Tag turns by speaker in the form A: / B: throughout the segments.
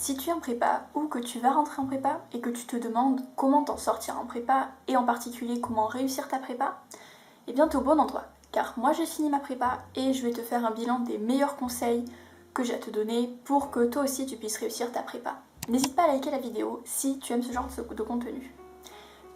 A: Si tu es en prépa ou que tu vas rentrer en prépa et que tu te demandes comment t'en sortir en prépa et en particulier comment réussir ta prépa, eh bien t'es au bon endroit. Car moi j'ai fini ma prépa et je vais te faire un bilan des meilleurs conseils que j'ai à te donner pour que toi aussi tu puisses réussir ta prépa. N'hésite pas à liker la vidéo si tu aimes ce genre de contenu.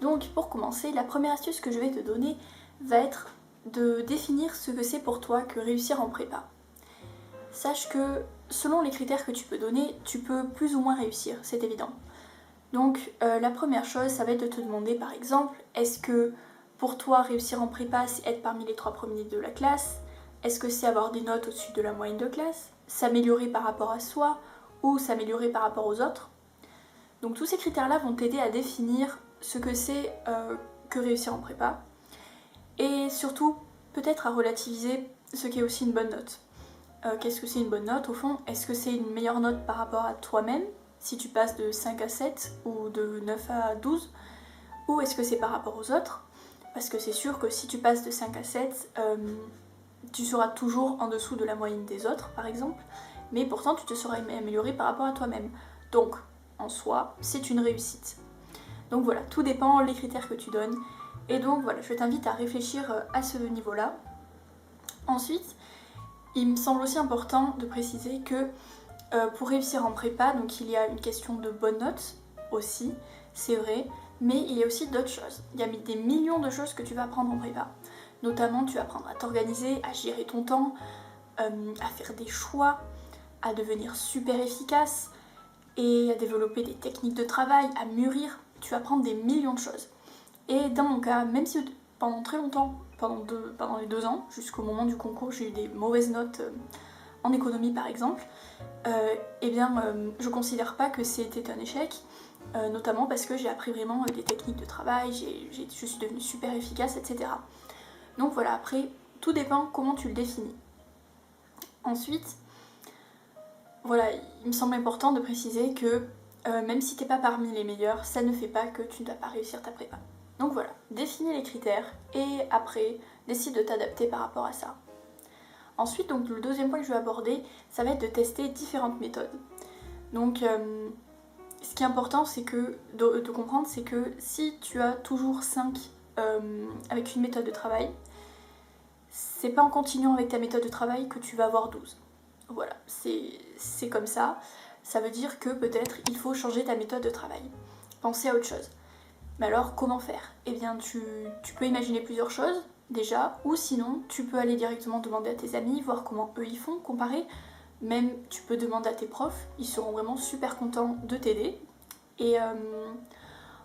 A: Donc pour commencer, la première astuce que je vais te donner va être de définir ce que c'est pour toi que réussir en prépa. Sache que selon les critères que tu peux donner, tu peux plus ou moins réussir, c'est évident. Donc la première chose, ça va être de te demander par exemple, est-ce que pour toi réussir en prépa, c'est être parmi les 3 premiers de la classe? Est-ce que c'est avoir des notes au-dessus de la moyenne de classe? S'améliorer par rapport à soi ou s'améliorer par rapport aux autres? Donc tous ces critères-là vont t'aider à définir ce que c'est que réussir en prépa. Et surtout, peut-être à relativiser ce qu'est aussi une bonne note. Qu'est-ce que c'est une bonne note au fond? Est-ce que c'est une meilleure note par rapport à toi-même, si tu passes de 5 à 7 ou de 9 à 12? Ou est-ce que c'est par rapport aux autres? Parce que c'est sûr que si tu passes de 5 à 7, tu seras toujours en dessous de la moyenne des autres, par exemple, mais pourtant tu te seras amélioré par rapport à toi-même. Donc, en soi, c'est une réussite. Donc voilà, tout dépend des critères que tu donnes. Et donc voilà, je t'invite à réfléchir à ce niveau-là. Ensuite, il me semble aussi important de préciser que pour réussir en prépa, donc il y a une question de bonnes notes aussi, c'est vrai, mais il y a aussi d'autres choses. Il y a des millions de choses que tu vas apprendre en prépa. Notamment, tu vas apprendre à t'organiser, à gérer ton temps, à faire des choix, à devenir super efficace et à développer des techniques de travail, à mûrir. Tu vas apprendre des millions de choses. Et dans mon cas, même si pendant très longtemps, pendant les 2 ans, jusqu'au moment du concours, j'ai eu des mauvaises notes en économie par exemple, eh bien je considère pas que c'était un échec, notamment parce que j'ai appris vraiment des techniques de travail, je suis devenue super efficace, etc. Donc voilà, après, tout dépend comment tu le définis. Ensuite, voilà, il me semble important de préciser que même si t'es pas parmi les meilleurs, ça ne fait pas que tu ne vas pas réussir ta prépa. Donc voilà, définis les critères et après, décide de t'adapter par rapport à ça. Ensuite, donc, le deuxième point que je vais aborder, ça va être de tester différentes méthodes. Donc, ce qui est important, c'est que de comprendre, c'est que si tu as toujours 5 avec une méthode de travail, c'est pas en continuant avec ta méthode de travail que tu vas avoir 12. Voilà, c'est comme ça. Ça veut dire que peut-être il faut changer ta méthode de travail. Penser à autre chose. Mais alors, comment faire? Eh bien, tu peux imaginer plusieurs choses, déjà, ou sinon, tu peux aller directement demander à tes amis, voir comment eux ils font, comparer. Même, tu peux demander à tes profs, ils seront vraiment super contents de t'aider. Et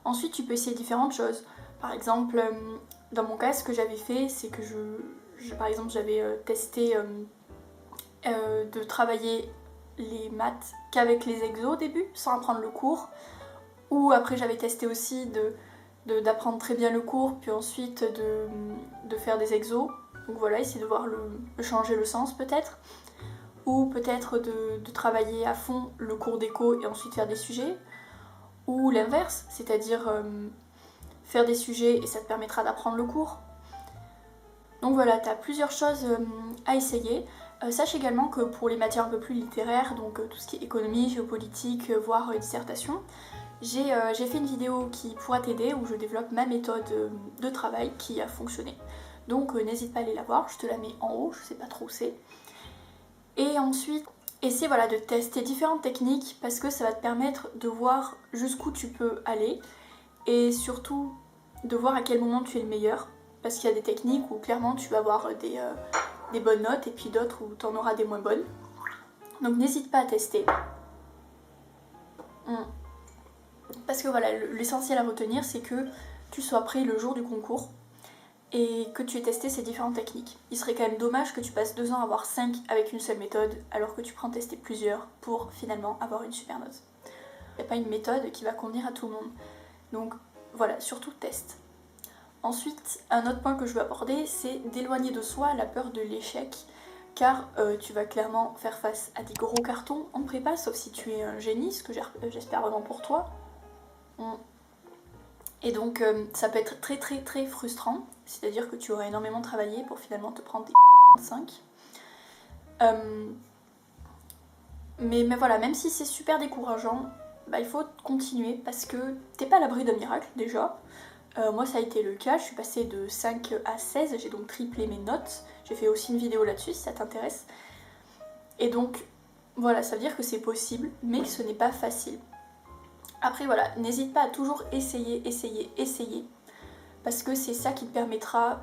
A: ensuite, tu peux essayer différentes choses. Par exemple, dans mon cas, ce que j'avais fait, c'est que par exemple, j'avais testé de travailler les maths qu'avec les exos au début, sans apprendre le cours. Ou après, j'avais testé aussi d'apprendre très bien le cours, puis ensuite de faire des exos. Donc voilà, essayer de voir changer le sens peut-être. Ou peut-être de travailler à fond le cours d'éco et ensuite faire des sujets. Ou l'inverse, c'est-à-dire faire des sujets et ça te permettra d'apprendre le cours. Donc voilà, tu as plusieurs choses à essayer. Sache également que pour les matières un peu plus littéraires, donc tout ce qui est économie, géopolitique, voire dissertation, j'ai fait une vidéo qui pourra t'aider où je développe ma méthode de travail qui a fonctionné. Donc n'hésite pas à aller la voir, je te la mets en haut, je sais pas trop où c'est. Et ensuite, essaie voilà, de tester différentes techniques parce que ça va te permettre de voir jusqu'où tu peux aller et surtout de voir à quel moment tu es le meilleur. Parce qu'il y a des techniques où clairement tu vas avoir des bonnes notes et puis d'autres où tu en auras des moins bonnes. Donc n'hésite pas à tester. Parce que voilà, l'essentiel à retenir, c'est que tu sois prêt le jour du concours et que tu aies testé ces différentes techniques. Il serait quand même dommage que tu passes 2 ans à avoir 5 avec une seule méthode, alors que tu prends tester plusieurs pour finalement avoir une super note. Il n'y a pas une méthode qui va convenir à tout le monde. Donc voilà, surtout teste. Ensuite, un autre point que je veux aborder, c'est d'éloigner de soi la peur de l'échec, car tu vas clairement faire face à des gros cartons en prépa, sauf si tu es un génie, ce que j'espère vraiment pour toi. Et donc ça peut être très très très frustrant, c'est-à-dire que tu auras énormément travaillé pour finalement te prendre des 5. Mais voilà, même si c'est super décourageant, bah, il faut continuer parce que t'es pas à l'abri d'un miracle déjà. Moi ça a été le cas, je suis passée de 5 à 16, j'ai donc triplé mes notes. J'ai fait aussi une vidéo là-dessus si ça t'intéresse. Et donc voilà, ça veut dire que c'est possible, mais que ce n'est pas facile. Après voilà, n'hésite pas à toujours essayer, parce que c'est ça qui te permettra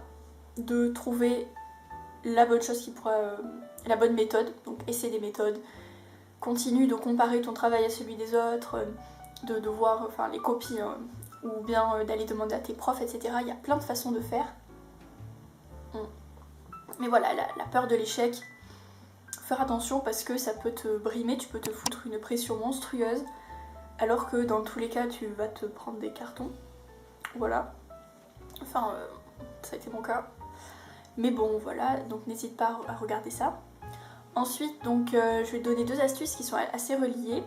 A: de trouver la bonne chose qui pourra... la bonne méthode, donc essaie des méthodes. Continue de comparer ton travail à celui des autres, de voir enfin, les copies, ou bien d'aller demander à tes profs, etc. Il y a plein de façons de faire. Mais voilà, la peur de l'échec, faire attention parce que ça peut te brimer, tu peux te foutre une pression monstrueuse, alors que dans tous les cas, tu vas te prendre des cartons. Voilà. Enfin, ça a été mon cas. Mais bon, voilà, donc n'hésite pas à regarder ça. Ensuite, donc, je vais te donner 2 astuces qui sont assez reliées.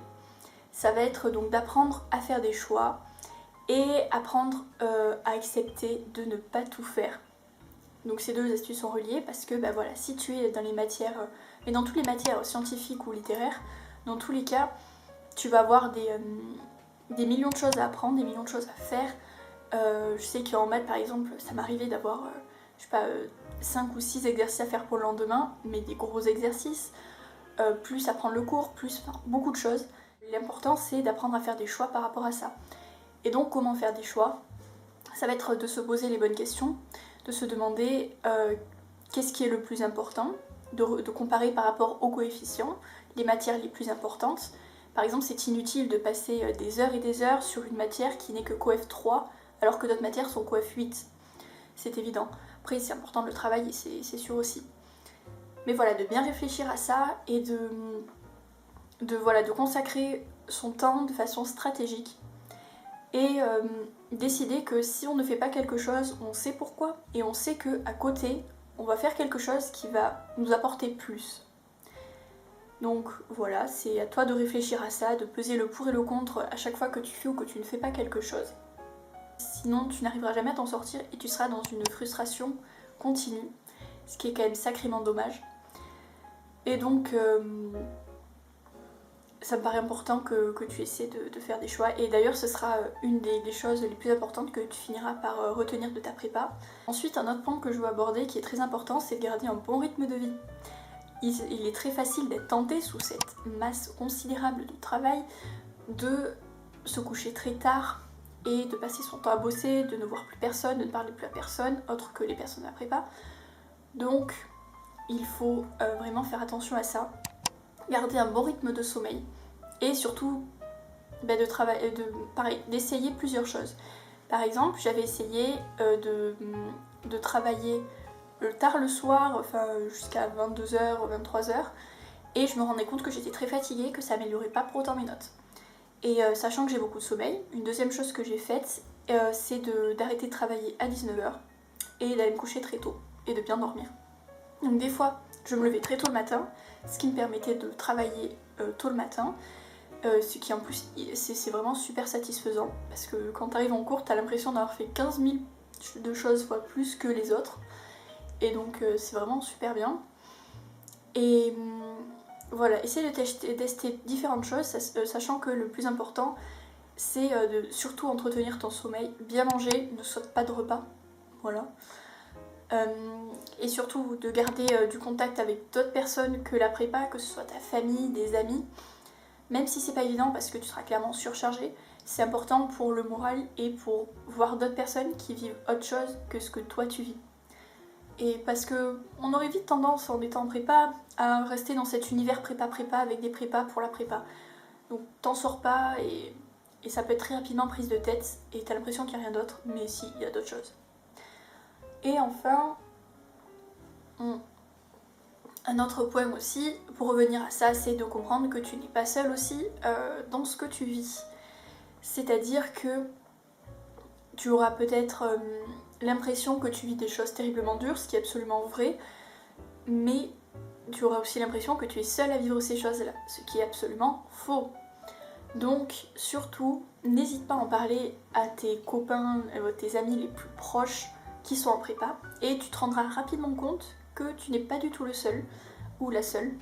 A: Ça va être donc d'apprendre à faire des choix et apprendre à accepter de ne pas tout faire. Donc ces 2 astuces sont reliées parce que bah voilà, si tu es dans les matières, mais dans toutes les matières scientifiques ou littéraires, dans tous les cas, tu vas avoir des millions de choses à apprendre, des millions de choses à faire. Je sais qu'en maths par exemple, ça m'arrivait d'avoir, je sais pas, 5 ou 6 exercices à faire pour le lendemain, mais des gros exercices, plus apprendre le cours, plus enfin, beaucoup de choses. L'important c'est d'apprendre à faire des choix par rapport à ça. Et donc comment faire des choix? Ça va être de se poser les bonnes questions, de se demander qu'est-ce qui est le plus important, de comparer par rapport aux coefficients, les matières les plus importantes. Par exemple, c'est inutile de passer des heures et des heures sur une matière qui n'est que coef 3, alors que d'autres matières sont coef 8. C'est évident. Après, c'est important de le travailler, c'est sûr aussi. Mais voilà, de bien réfléchir à ça et de consacrer son temps de façon stratégique. Et décider que si on ne fait pas quelque chose, on sait pourquoi, et on sait qu'à côté, on va faire quelque chose qui va nous apporter plus. Donc voilà, c'est à toi de réfléchir à ça, de peser le pour et le contre à chaque fois que tu fais ou que tu ne fais pas quelque chose. Sinon, tu n'arriveras jamais à t'en sortir et tu seras dans une frustration continue, ce qui est quand même sacrément dommage. Et donc, ça me paraît important que tu essaies de faire des choix. Et d'ailleurs, ce sera une des choses les plus importantes que tu finiras par retenir de ta prépa. Ensuite, un autre point que je veux aborder qui est très important, c'est de garder un bon rythme de vie. Il est très facile d'être tenté sous cette masse considérable de travail, de se coucher très tard et de passer son temps à bosser, de ne voir plus personne, de ne parler plus à personne, autre que les personnes de la prépa. Donc, il faut vraiment faire attention à ça. Garder un bon rythme de sommeil et surtout d'essayer plusieurs choses. Par exemple, j'avais essayé de travailler tard le soir, enfin jusqu'à 22h, 23h, et je me rendais compte que j'étais très fatiguée, que ça améliorait pas pour autant mes notes. Et sachant que j'ai beaucoup de sommeil, une deuxième chose que j'ai faite, c'est d'arrêter de travailler à 19h et d'aller me coucher très tôt et de bien dormir. Donc des fois, je me levais très tôt le matin, ce qui me permettait de travailler tôt le matin, ce qui en plus c'est vraiment super satisfaisant parce que quand tu arrives en cours, tu as l'impression d'avoir fait 15 000 de choses fois plus que les autres, et donc c'est vraiment super bien. Et voilà, essaye de tester différentes choses, sachant que le plus important c'est de surtout entretenir ton sommeil, bien manger, ne saute pas de repas, voilà. Et surtout de garder du contact avec d'autres personnes que la prépa, que ce soit ta famille, des amis. Même si c'est pas évident parce que tu seras clairement surchargé, c'est important pour le moral et pour voir d'autres personnes qui vivent autre chose que ce que toi tu vis. Et parce que on aurait vite tendance en étant en prépa à rester dans cet univers prépa avec des prépas pour la prépa. Donc t'en sors pas et ça peut être très rapidement prise de tête et t'as l'impression qu'il n'y a rien d'autre, mais si, il y a d'autres choses. Et enfin, un autre point aussi, pour revenir à ça, c'est de comprendre que tu n'es pas seul aussi dans ce que tu vis. C'est-à-dire que tu auras peut-être l'impression que tu vis des choses terriblement dures, ce qui est absolument vrai, mais tu auras aussi l'impression que tu es seul à vivre ces choses-là, ce qui est absolument faux. Donc surtout, n'hésite pas à en parler à tes copains, tes amis les plus proches qui sont en prépa, et tu te rendras rapidement compte que tu n'es pas du tout le seul ou la seule,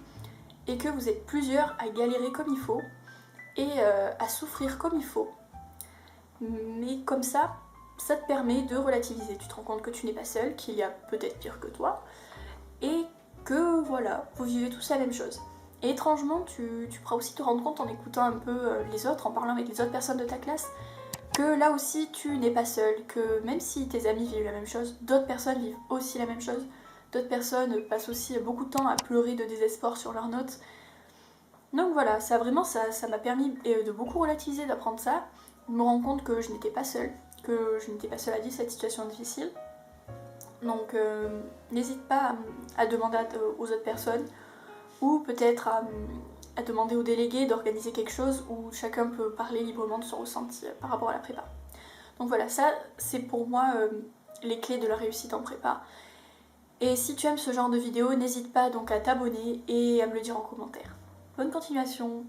A: et que vous êtes plusieurs à galérer comme il faut et à souffrir comme il faut. Mais comme ça te permet de relativiser. Tu te rends compte que tu n'es pas seul, qu'il y a peut-être pire que toi, et que voilà, vous vivez tous la même chose. Et étrangement, tu pourras aussi te rendre compte en écoutant un peu les autres, en parlant avec les autres personnes de ta classe, que là aussi tu n'es pas seul, que même si tes amis vivent la même chose, d'autres personnes vivent aussi la même chose, d'autres personnes passent aussi beaucoup de temps à pleurer de désespoir sur leurs notes. Donc voilà, ça m'a permis de beaucoup relativiser, d'apprendre ça, de me rendre compte que je n'étais pas seule, à vivre cette situation difficile. Donc n'hésite pas à demander aux autres personnes, ou peut-être à demander aux délégués d'organiser quelque chose où chacun peut parler librement de son ressenti par rapport à la prépa. Donc voilà, ça c'est pour moi les clés de la réussite en prépa. Et si tu aimes ce genre de vidéo, n'hésite pas donc à t'abonner et à me le dire en commentaire. Bonne continuation!